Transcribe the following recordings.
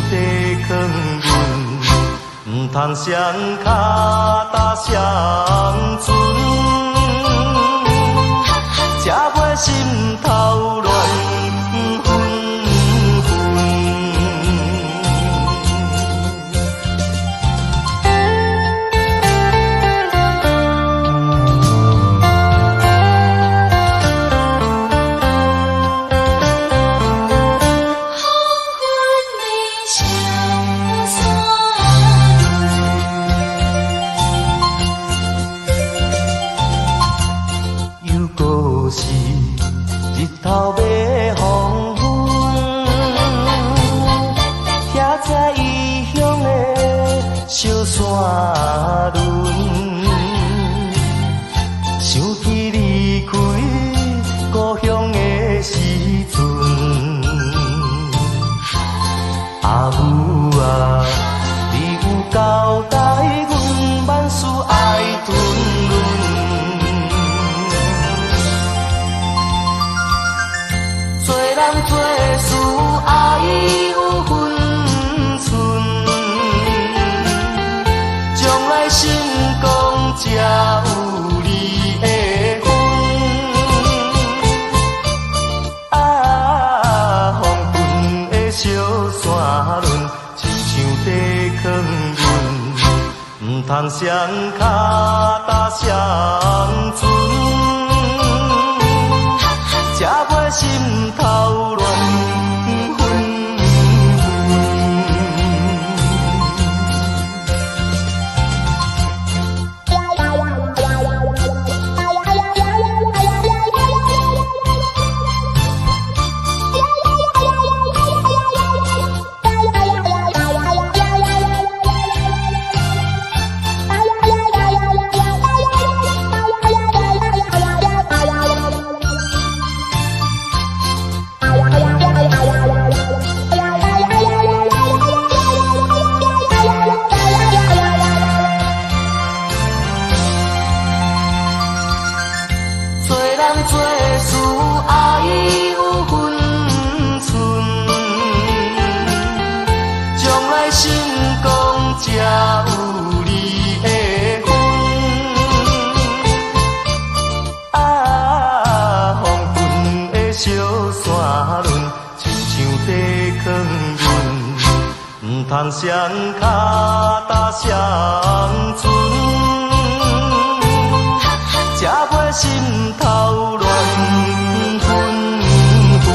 地藏阮，毋通双脚踏双船，才袂心头乱纷纷。日头要黄昏，遐才异乡的小山轮，想起离开故乡的时阵，阿母啊，你有交代阮万事爱吞润。做事爱有分寸，将来成功才有你的份。啊，风云的小山轮，亲像地藏阮，毋通双脚踏双船。才袂心头乱纷纷。做事爱有分寸，将来成功才有你的份。啊，风云的小山轮，亲像地藏阮，毋通双脚踏双船。才袂心头乱纷纷。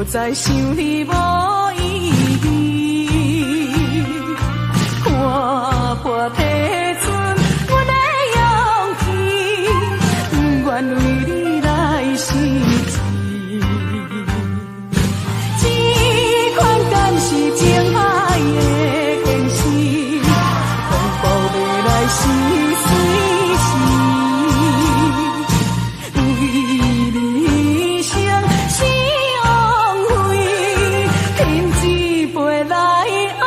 再想你无意义，看破体存阮的勇气，不愿为你来失志。这款敢是情爱的现实，恐怖要来是随时。为理想。天之飞来啊！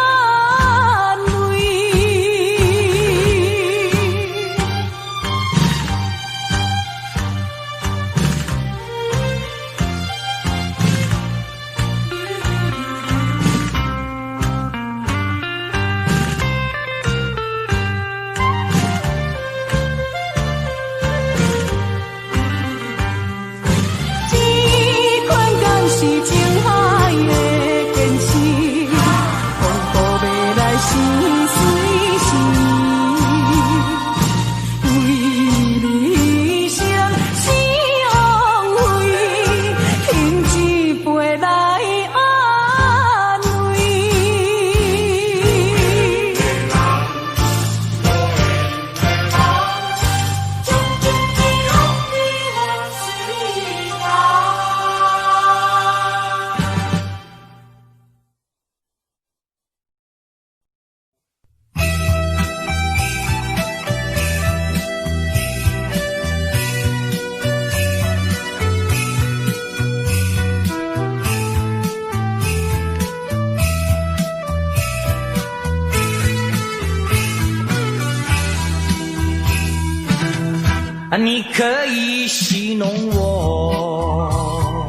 你可以戏弄我，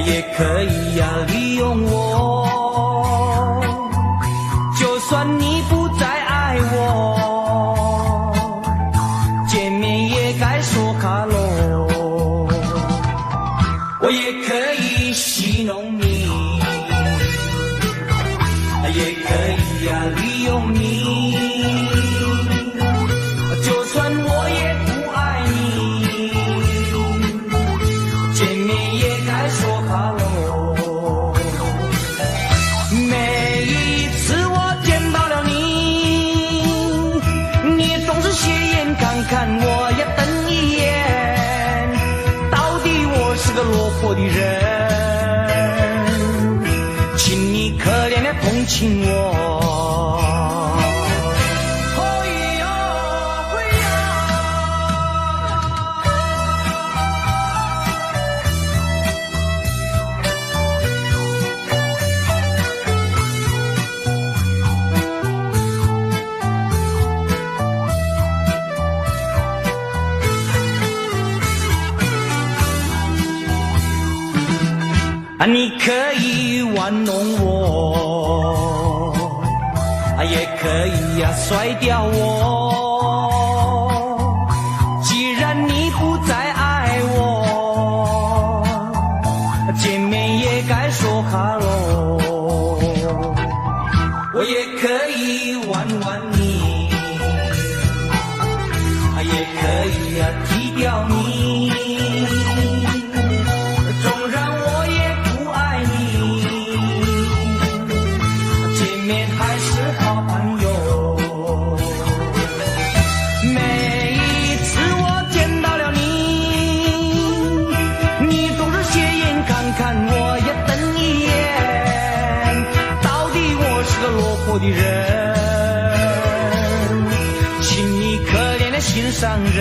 也可以利用我，就算你不再爱我，见面也该说哈喽。我也可以戏弄你，也可以利用你，就算我也不爱你，见面也该说哈喽。每一次我见到了你，你总是斜眼看看我，也瞪一眼，到底我是个落魄的人，请你可怜的同情我。你可以玩弄我，也可以甩掉我，既然你不再爱我，见面也该说哈喽。我也可以玩玩你，也可以踢掉你，纵然我也不爱你，见面还是好朋友。每一次我见到了你，你总是斜眼看看我，也瞪一眼，到底我是个落魄的人，请你可怜的心上人。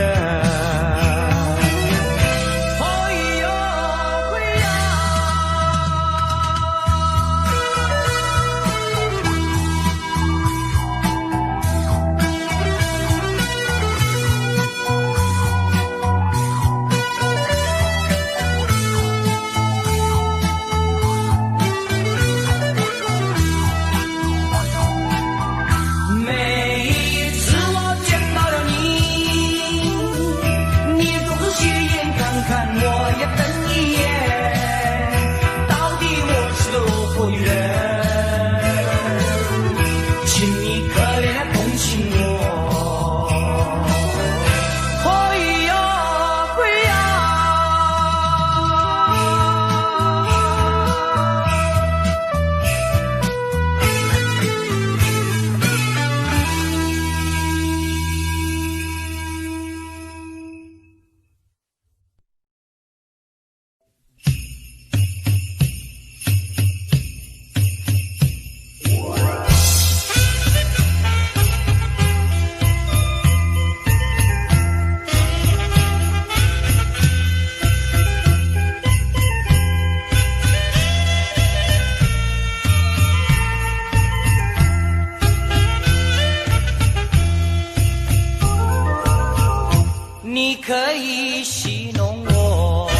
你可以戏弄我，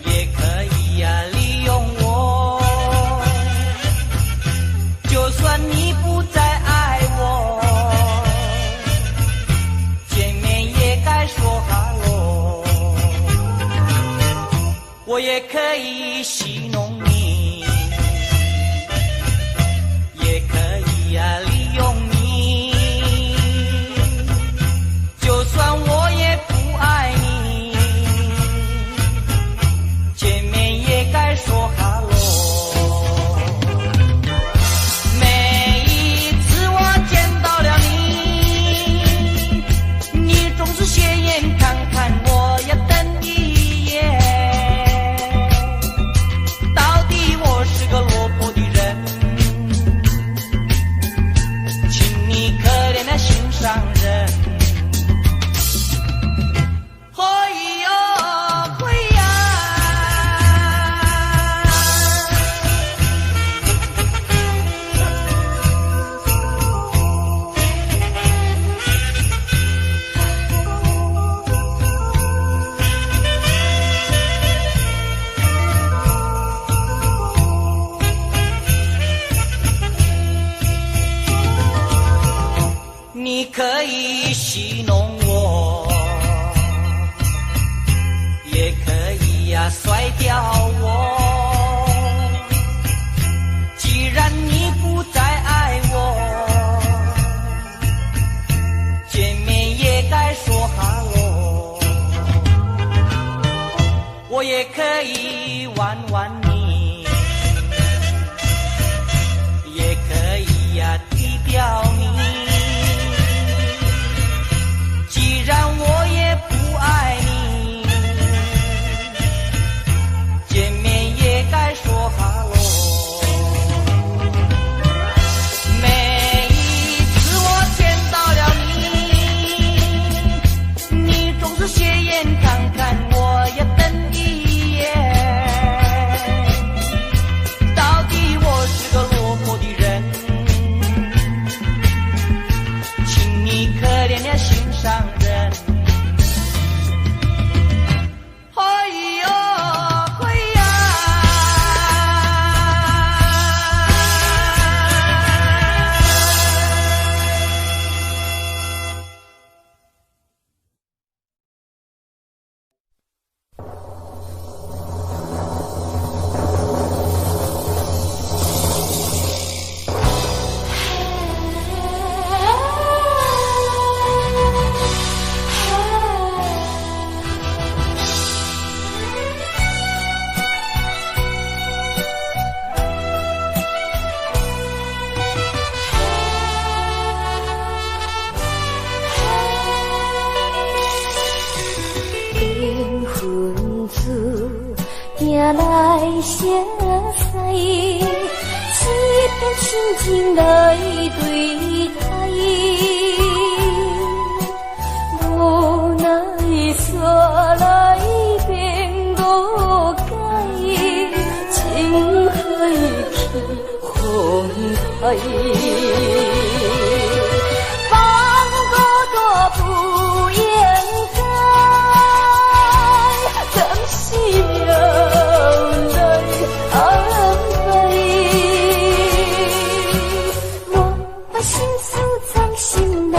也可以利用我，就算你不再爱我，见面也该说哈喽。我也可以戏弄你，也可以利用你，就算我也不爱你，见面也该说哈喽。每一次我见到了你，你总是斜眼看看我，也瞪一眼，到底我是个落魄的人，欢你，也可以呀低调你。既然我也不爱你，见面也该说哈喽。每一次我见到了你，你总是斜眼看看我呀瞪一眼。到底我是个落魄的人，请你可怜了心上人。哎呦哎呀，灵魂子行来相识，一片情情来对待，无奈煞来变无解，情海去风台。放过大不应该，怎是命来安排？我把心事藏心内，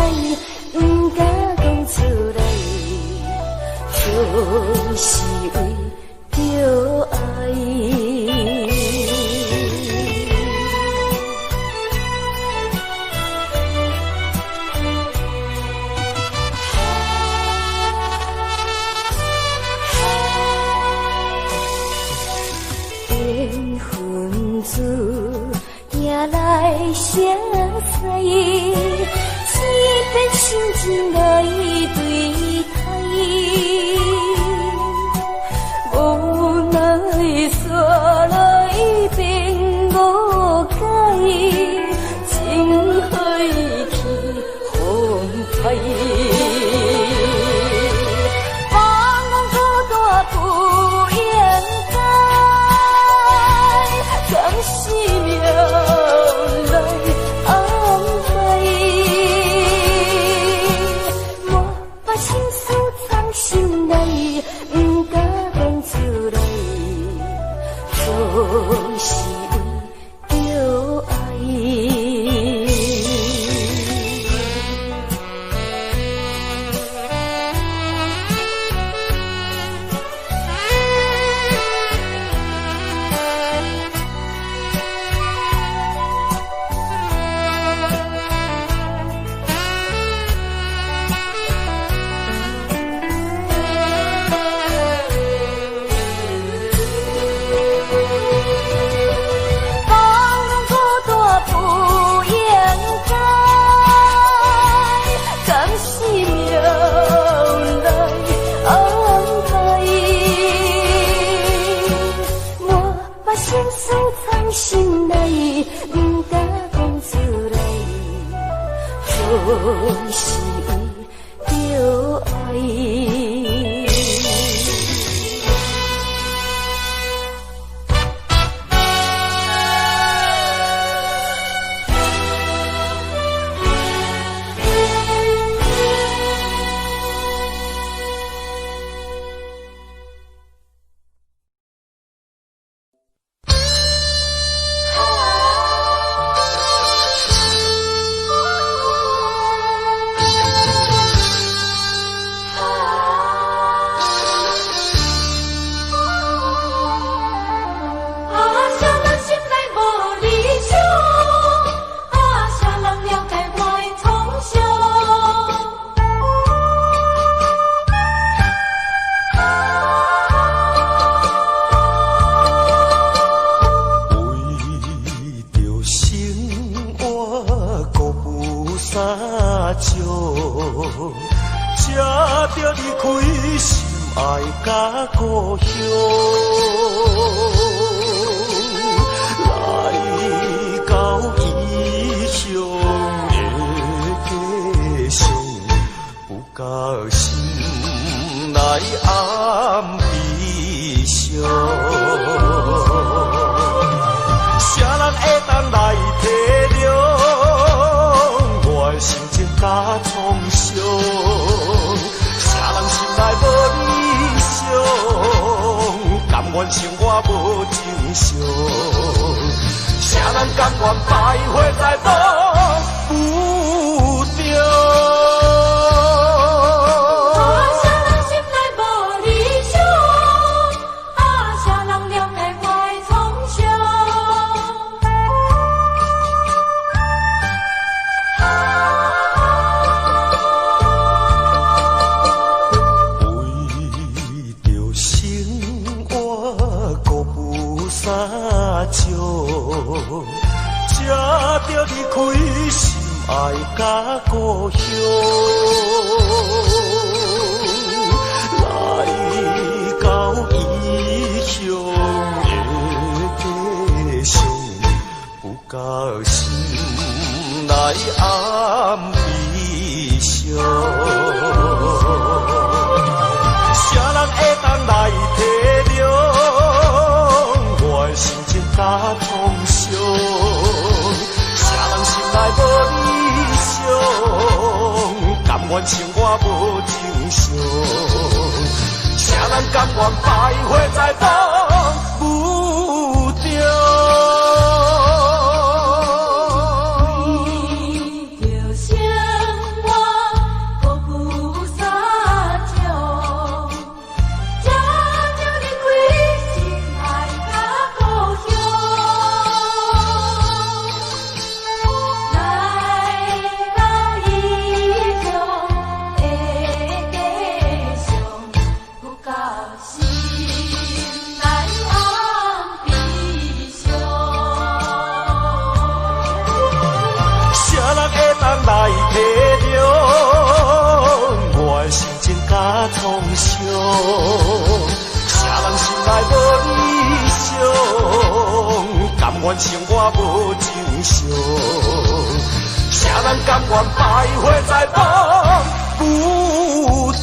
不敢讲出来，就是为着爱。缘分子行来相识，一片心情来对待，无奈煞来变无解，情海去风台。放过大不应该，怎是命来安排？我把心事藏心内，不敢讲出来，就是为着爱。放过大不应该，怎是命来安排？我把心事藏心内，不敢讲出来，就是为着爱。爱甲故乡，来到异乡的家乡，有甲心内暗悲伤。啥人会当来体谅我的心情甲创伤？啥人心内无理想，甘愿生活无正常？啥人甘愿徘徊在路不着？才着离开心爱甲故乡，来到异乡的家乡，有甲心内暗悲伤。啥人会当来体谅我的心情甲创伤？啥人心内无理想，甘愿生活无正常？啥人甘愿徘徊在路不着？来体谅我的心情甲创伤，啥人心内无理想，甘愿生活无正常？啥人甘愿徘徊在路不着？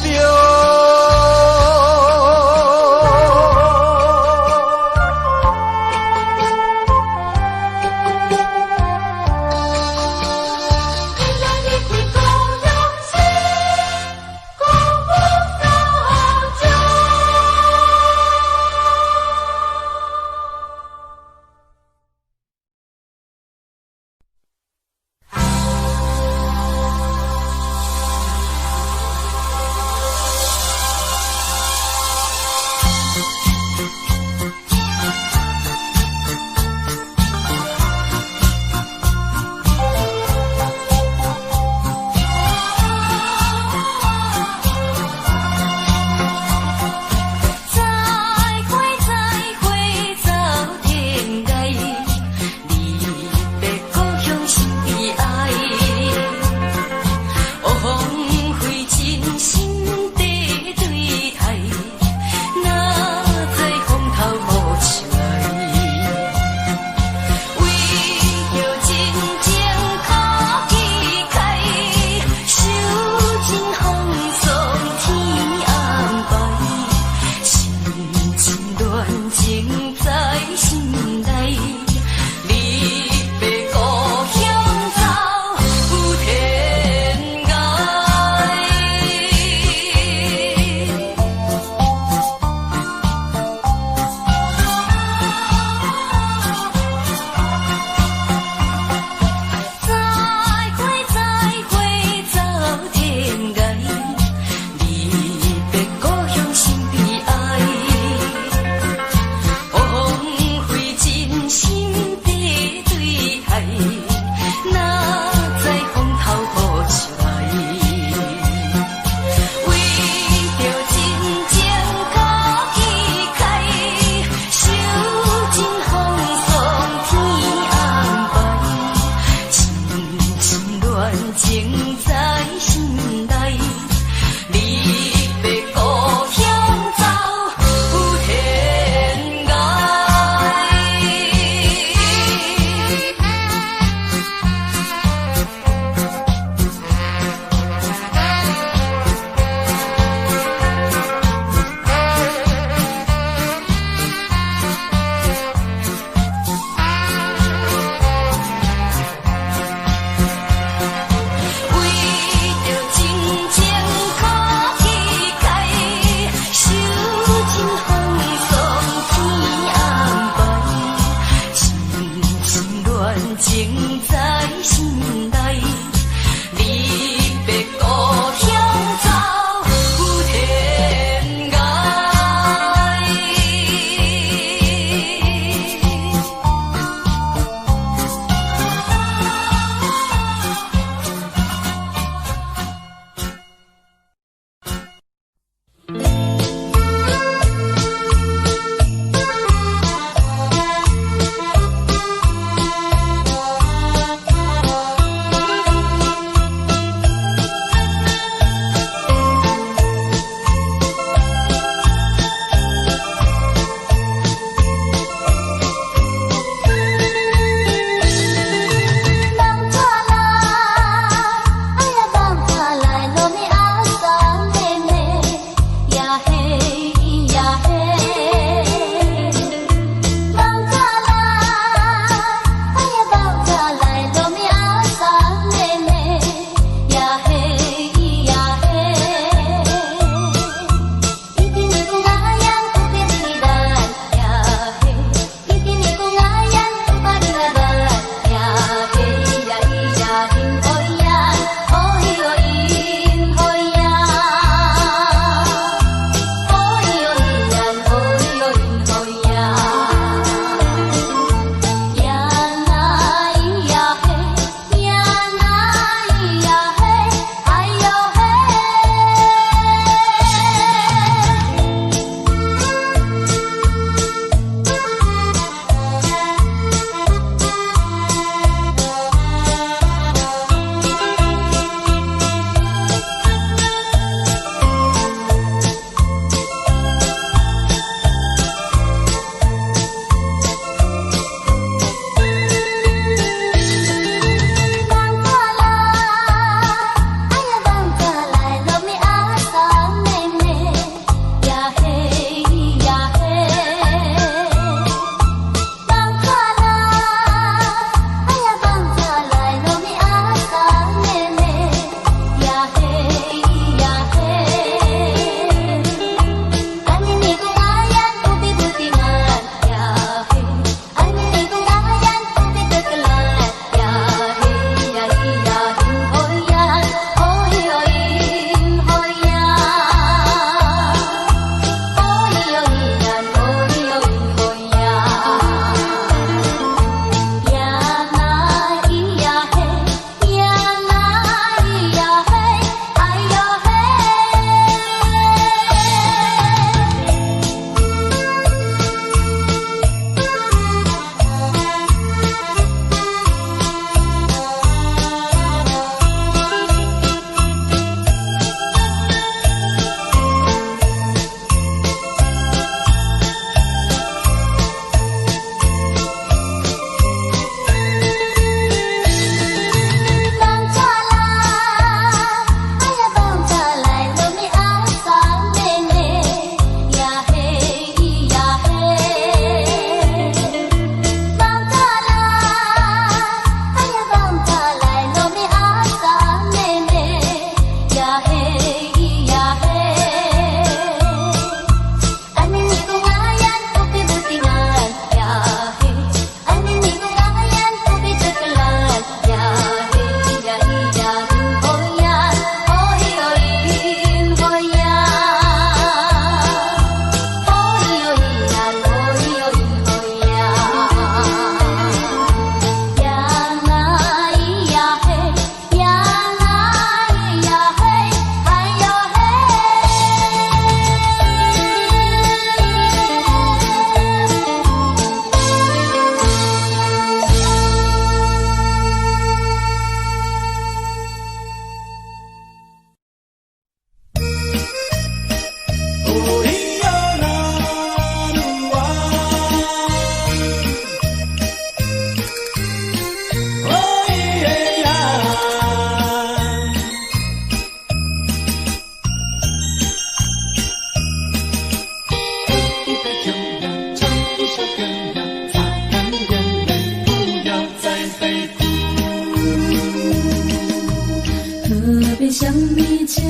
情在心内，离别故乡走天涯。像米酒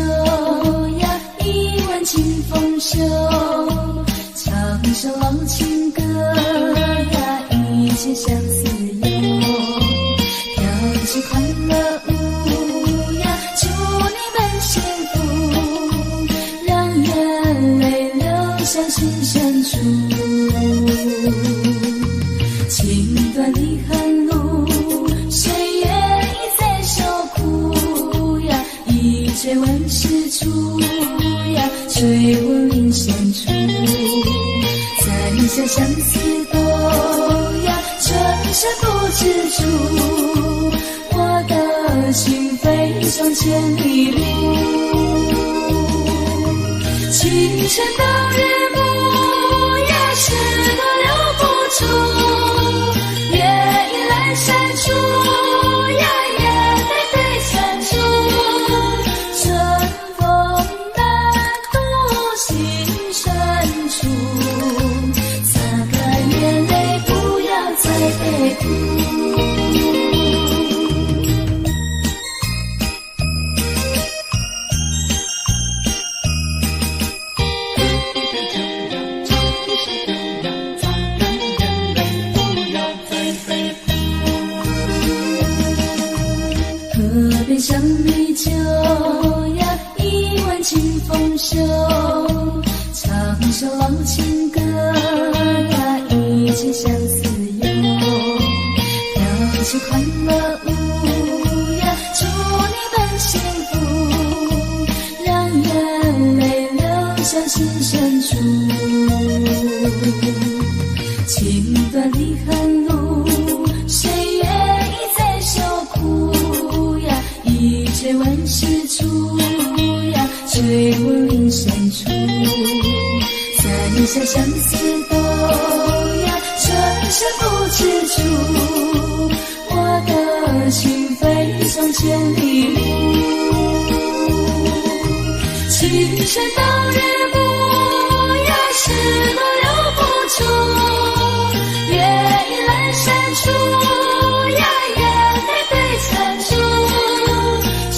呀，一碗清风袖，唱首老情歌呀，一切相思忧。千里路。清晨的日暮也是多留不住，夜已阑珊处呀也得对残处。春风难渡心深处，擦干眼泪不要再悲哭。河边香米酒呀，一碗清风秀，唱首老情歌呀，一曲相思游。跳起快乐舞呀，祝你们幸福，让眼泪流向心深处。情断离恨路，谁愿意再受苦呀？一切万事出呀，追问林深处。三下相思豆呀，春生不知处。我的心飞送千里路，清晨到日暮呀，是多留不住。夜已阑珊处呀，也得对残处。春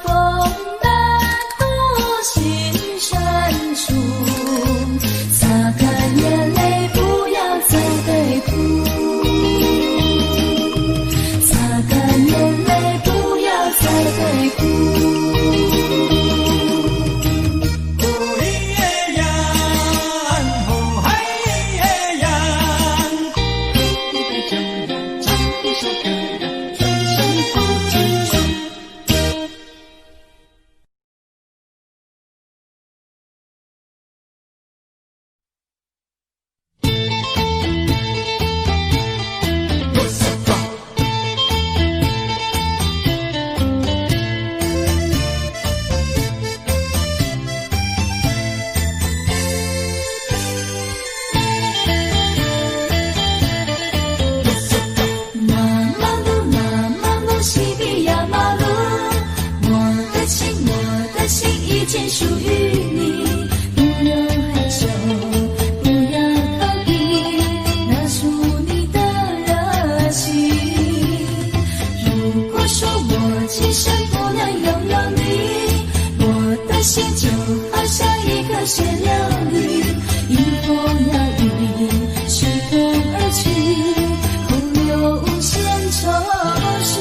风难渡心深处，擦干眼泪不要再悲哭。擦干眼泪不要再悲哭。属于你，不用害羞，不要逃避，拿出你的热情。如果说我今生不能拥有你，我的心就好像一颗雪琉璃，迎风摇曳，随风而去，空留无限愁绪。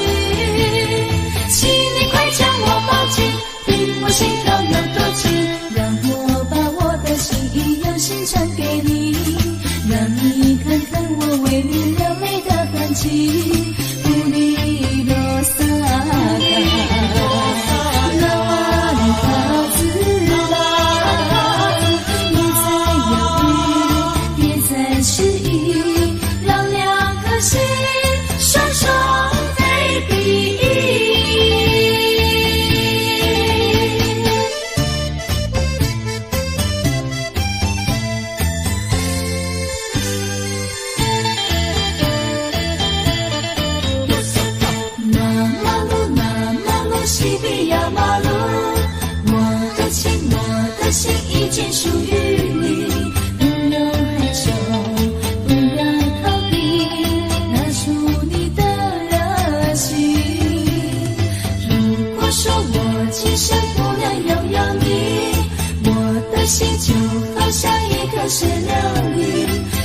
请你快将我抱紧，听我心跳有多急，让我把我的心意用心传给你，让你看看我为你流泪的痕迹，不离落洒那万花自来，别再犹豫，别再迟疑，让两颗心双双飞比。西比亚马路，我的情，我的心已经属于你，不用害羞，不要逃避，拿出你的热情。如果说我今生不能拥有你，我的心就好像一颗石榴粒，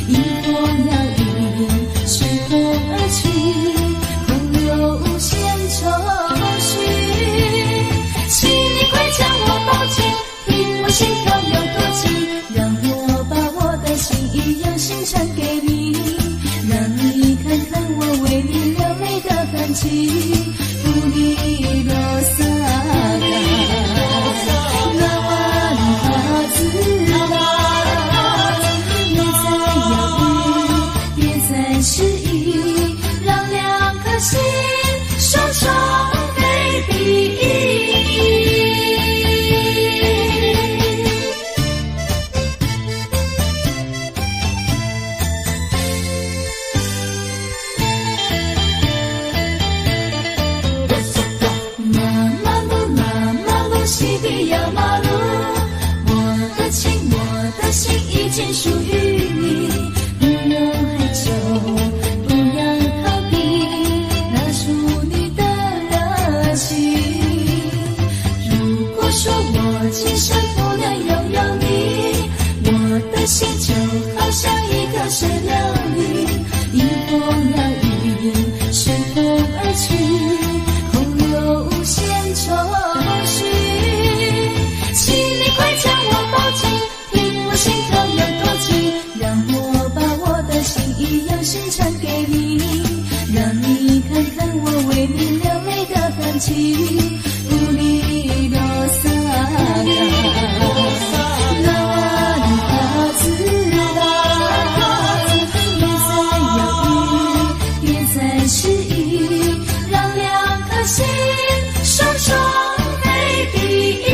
迎风摇曳，随风而去，空留无限愁绪。请你快将我抱紧，听我心跳有多急，让我把我的心意用心传给你，让你看看我为你流泪的痕迹，不离落洒那万花自来，别再犹豫，别再迟疑，让两颗心双双飞比。里用心唱给你，让你看看我为你流泪的痕迹。乌里罗萨卡，那瓦里卡兹拉，别再犹豫，别再迟疑，让两颗心双双被比翼。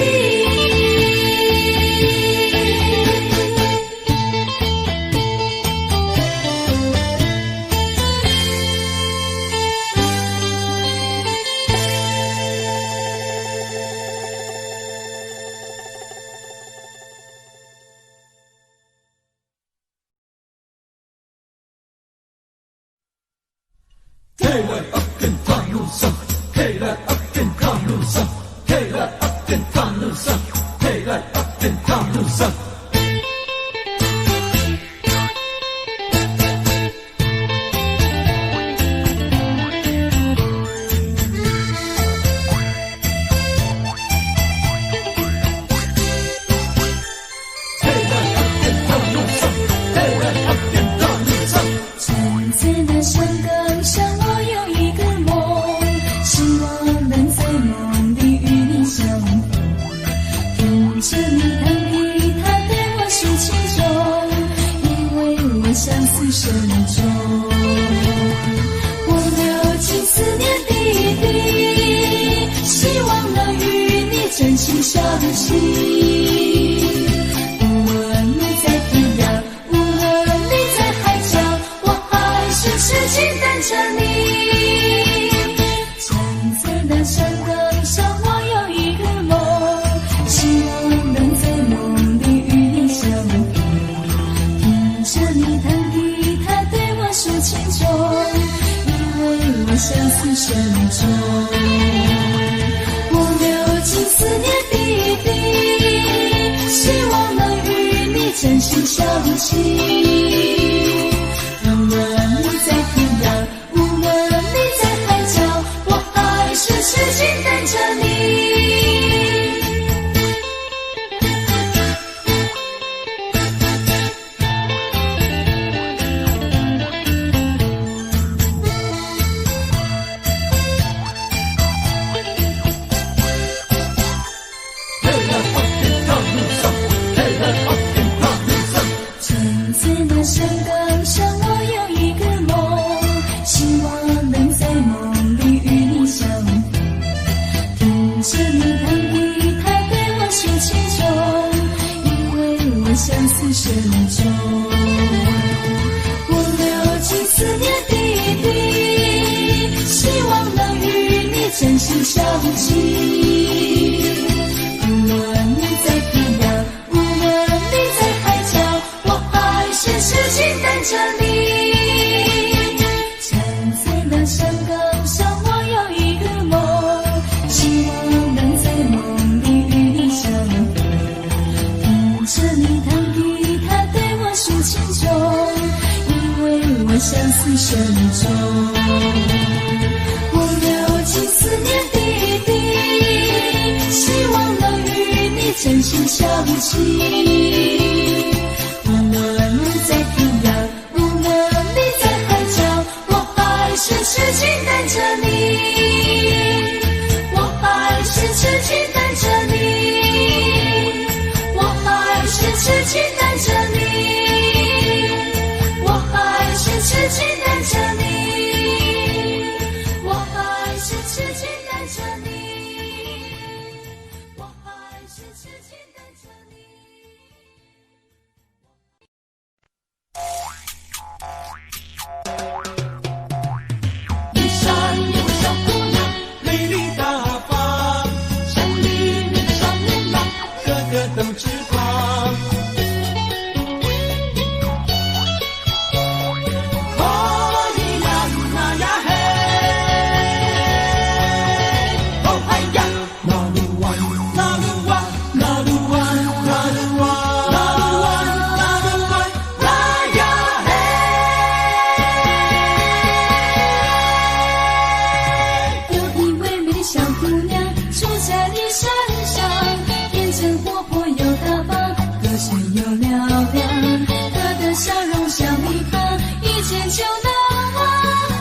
就难忘，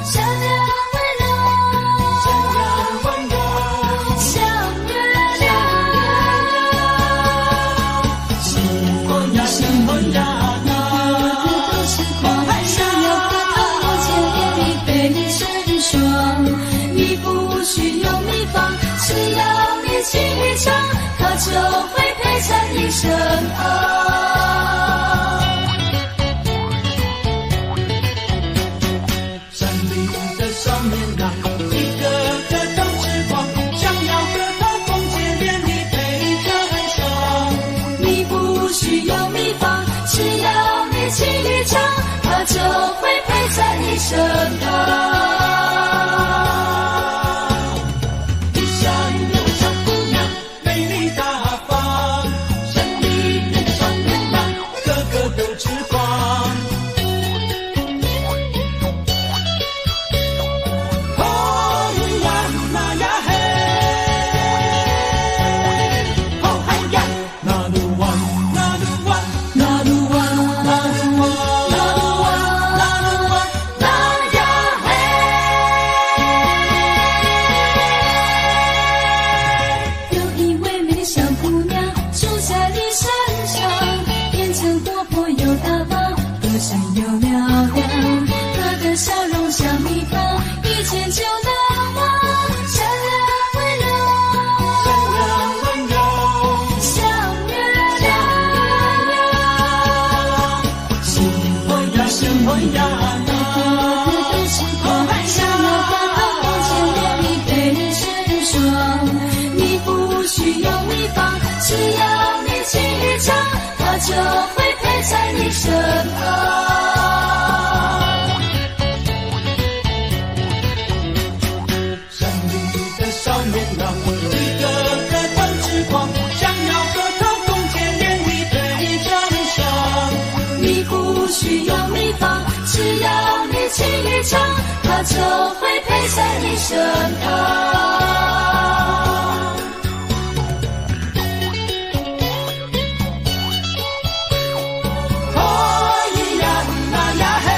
善良温柔，像月亮。新婚呀，新婚呀，那个都是狂，想要和他梦见连理被你成双。你不需用秘方，只要你情侣长，他就会陪在你身旁。情侣长，他就会陪在你身旁。一山有小姑娘，美丽大方，山里面的双面郎，个个都痴狂。哦呀那呀嘿，哦嗨呀，那鲁湾，那鲁湾，那鲁湾。笑容像蜜糖，一见就难忘，善良温柔，像月亮。新婚呀，新婚呀，那个都是狂，想要和他梦见连理被你成双。你不需用秘方，只要你情侣长，他就会陪在你身旁。需要秘方，只要你情侣长，他就会陪在你身旁。哦咿呀那呀嘿。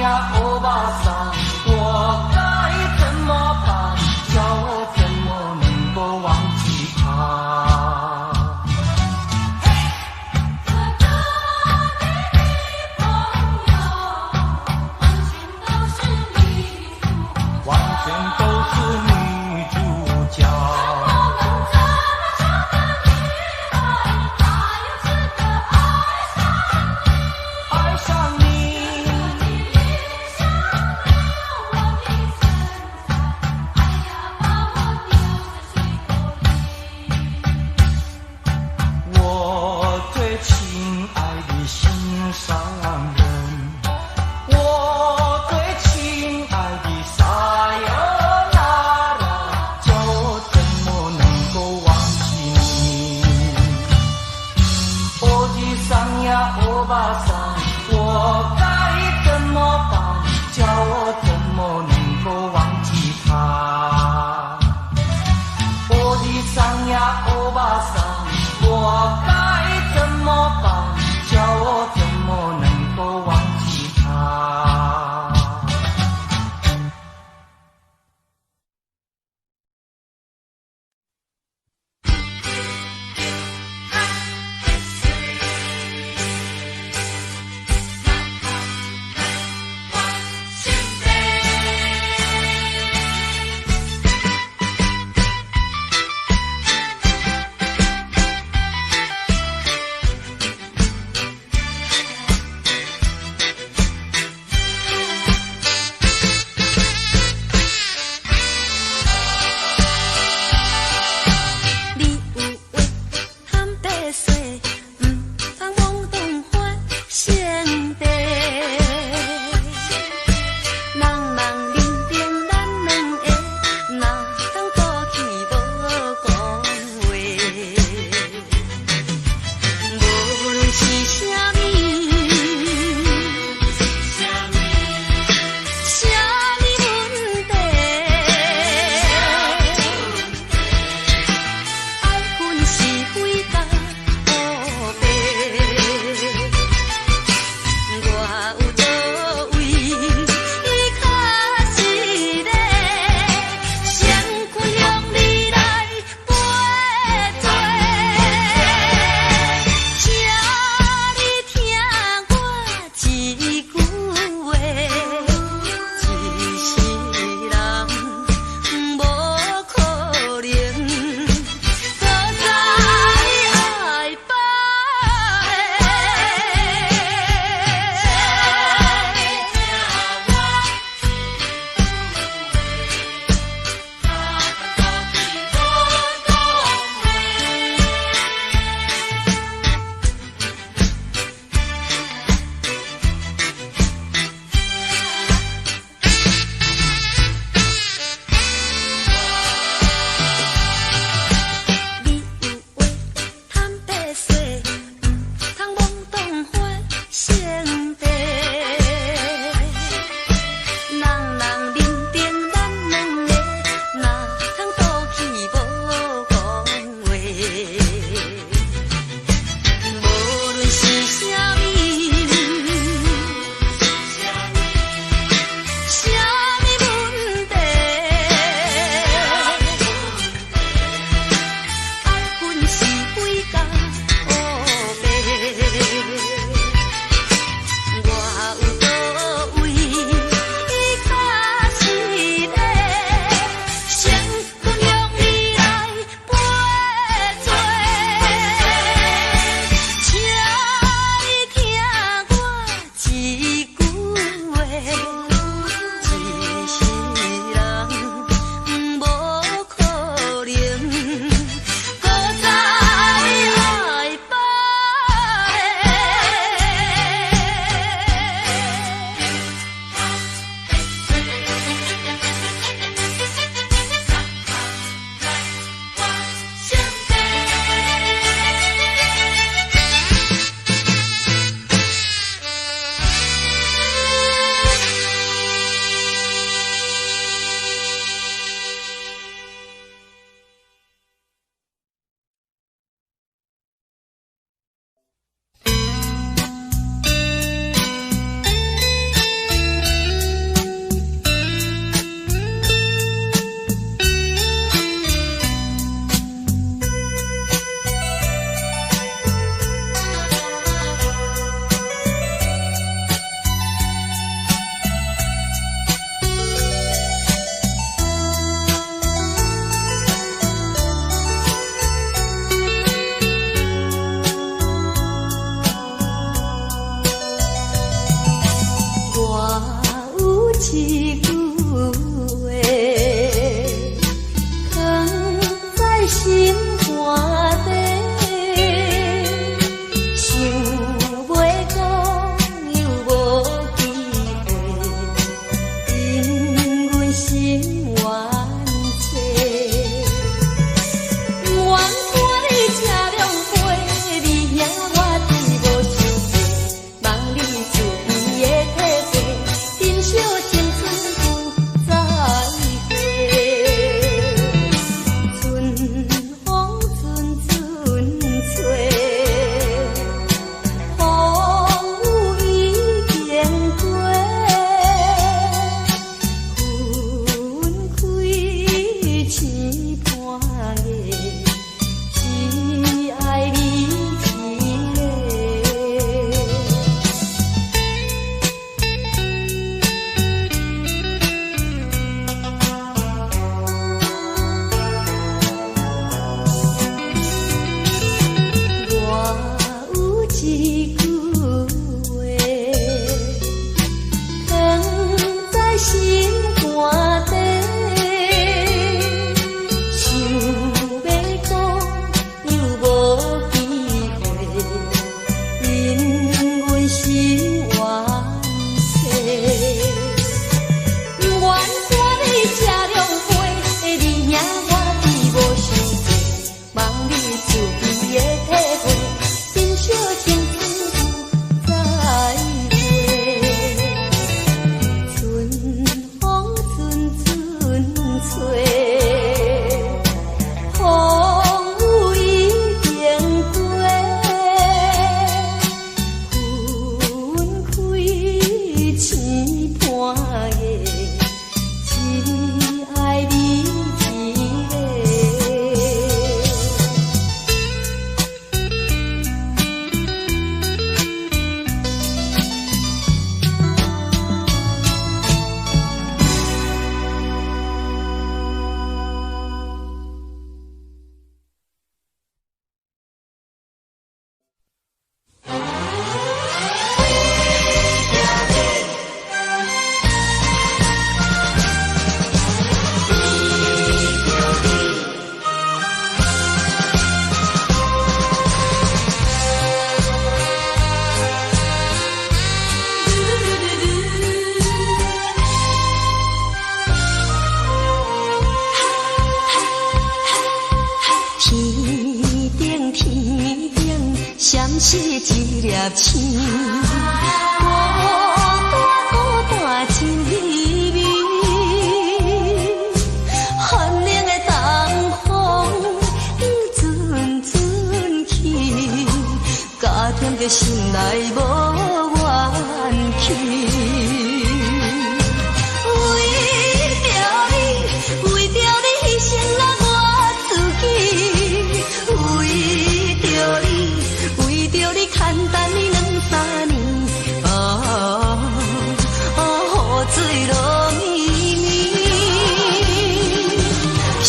呀欧巴桑，我该怎么办？叫我怎么能够忘记他？完全都是女主角。爱上你，一句话，藏在心肝底，想要讲又无机会，因阮心愿切。愿看你吃凉杯，你影我知无想过，望你自边的体会，珍惜青春不再回。春风阵阵吹，风雨已经过，分开千般夜。只爱你一个。我有一句话，藏在心肝底，想要讲又无机会，因阮心愿切。愿看你吃凉杯，你影我知无想过，望你自边的体会，珍惜青春不再回。春风阵阵吹，风雨已经过，分开千般夜，只爱你一个。天顶闪烁一粒星，孤单真稀微。寒冷的东风阵阵起，加添着心内无怨气。为着你牺牲了我自己。为着你牵等你2-3年，雨水落绵绵，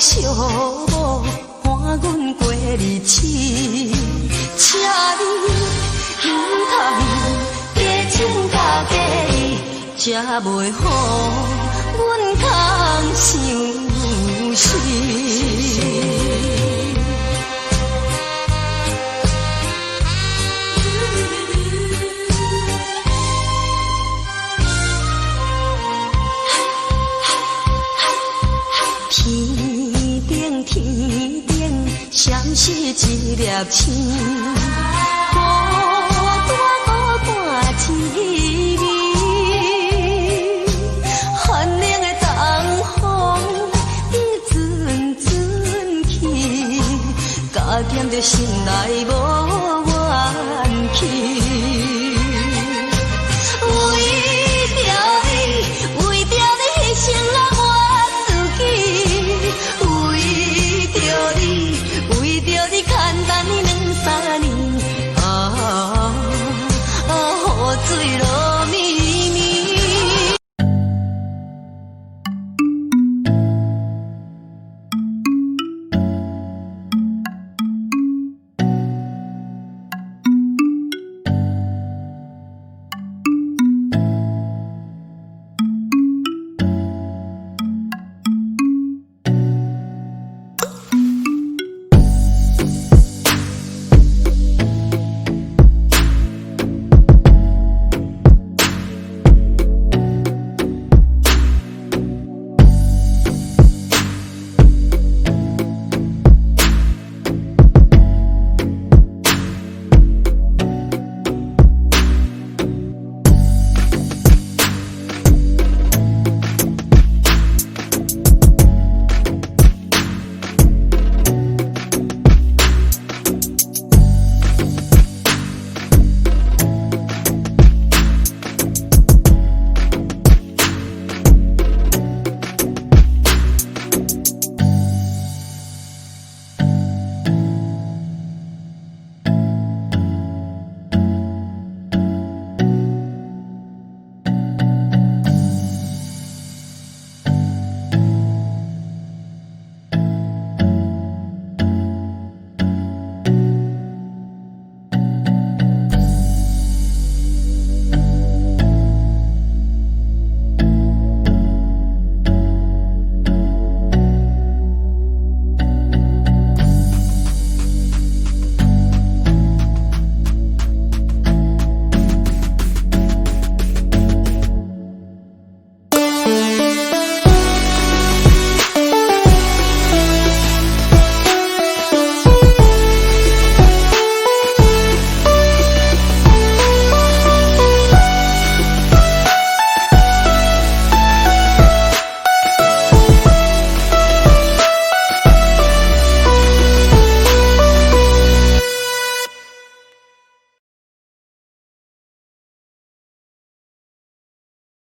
寂寞伴阮过日子，请你唔通加情加义，才袂予阮通伤心。天顶闪烁一粒星，孤单真稀微。寒冷的东风阵阵起，加添着心内无